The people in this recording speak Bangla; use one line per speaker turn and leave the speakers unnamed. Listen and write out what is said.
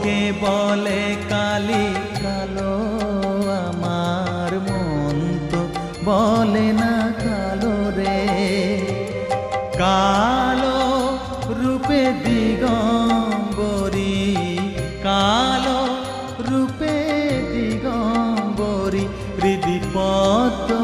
লোকে বলে কালি কালো, আমার মন তো বলে না কালো রে। কালো রূপে দিগম্বরী, কালো রূপে দিগম্বরী, হৃদি পদ্ম